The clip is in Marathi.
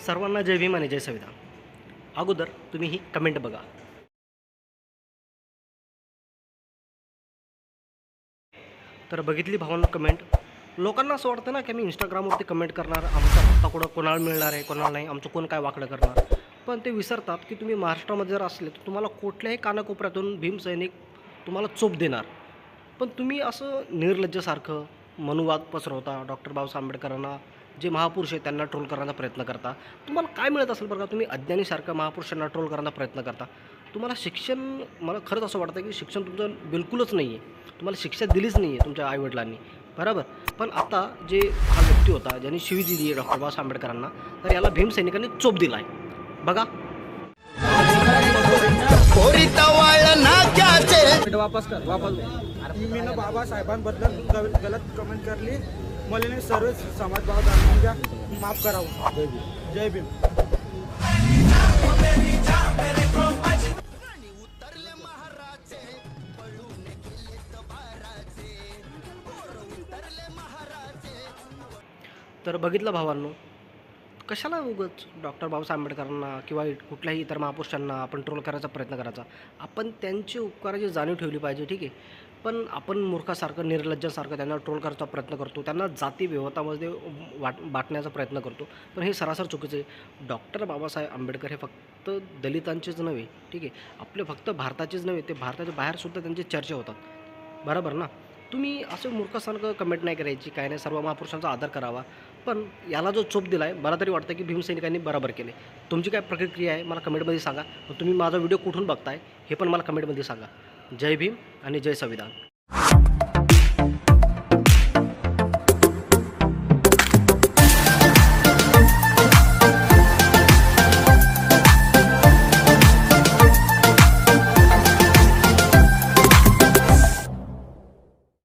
सर्वांना जय भीम आणि जय संविधान. अगोदर तुम्ही ही कमेंट बघा. तर बघितली भावांनो कमेंट. लोकांना असं वाटतं ना की मी इंस्टाग्रामवरती कमेंट करणार, आमचा पत्ता कुठं कोणाला मिळणार आहे, कोणाला नाही, आमचं कोण काय वाकडं करणार. पण ते विसरतात की तुम्ही महाराष्ट्रामध्ये जर असले तर तुम्हाला कुठल्याही कानाकोपऱ्यातून भीमसैनिक तुम्हाला चोप देणार. पण तुम्ही असं निर्लज्जसारखं मनुवाद पसरवता. डॉक्टर बाबासाहेब आंबेडकरांना जे महापुरुष आहेत त्यांना ट्रोल करण्याचा प्रयत्न करता. तुम्हाला काय मिळत असेल बरं का? तुम्ही अज्ञानीसारखं महापुरुषांना ट्रोल करण्याचा प्रयत्न करता. तुम्हाला शिक्षण, मला खरंच असं वाटतं की शिक्षण तुमचं बिलकुलच नाही आहे. तुम्हाला शिक्षा दिलीच नाही आहे तुमच्या आईवडिलांनी, बरोबर. पण आता जे हा व्यक्ती होता ज्यांनी शिवी दिली आहे डॉक्टर बाबासाहेब आंबेडकरांना, तर याला भीमसैनिकांनी चोप दिला आहे बघा. वापस कर वापस मी ना बाबासाहेबांबद्दल गलत कमेंट करली. मला नाही सर्व समाज बाबा माफ करावं. जय भीम. तर बघितलं भावांनो, कशाला उगाच डॉक्टर बाबासाहेब आंबेडकरांना किंवा कुठल्याही इतर महापुरुषांना आपण ट्रोल करायचा प्रयत्न करायचा. आपण त्यांची उपकाराची जाणीव ठेवली पाहिजे, ठीक आहे. पण आपण मूर्खासारखं निर्लज्जासारखं त्यांना ट्रोल करायचा प्रयत्न करतो, त्यांना जाती व्यवस्थामध्ये बाटण्याचा प्रयत्न करतो. पण हे सरासर चुकीचं आहे. डॉक्टर बाबासाहेब आंबेडकर हे फक्त दलितांचेच नव्हे, ठीक आहे, आपले फक्त भारताचेच नव्हे, ते भारताच्या बाहेरसुद्धा त्यांची चर्चा होतात, बरोबर ना. तुम्ही असं मूर्खासारखं कमेंट नाही करायची, काय नाही, सर्व महापुरुषांचा आदर करावा. पण याला जो चोप दिला आहे, मला तरी वाटतं की भीमसैनिकांनी बरोबर केले. तुमची काय प्रतिक्रिया आहे मला कमेंटमध्ये सांगा. तुम्ही माझा व्हिडिओ कुठून बघताय हे पण मला कमेंटमध्ये सांगा. जय भीम आणि जय संविधान.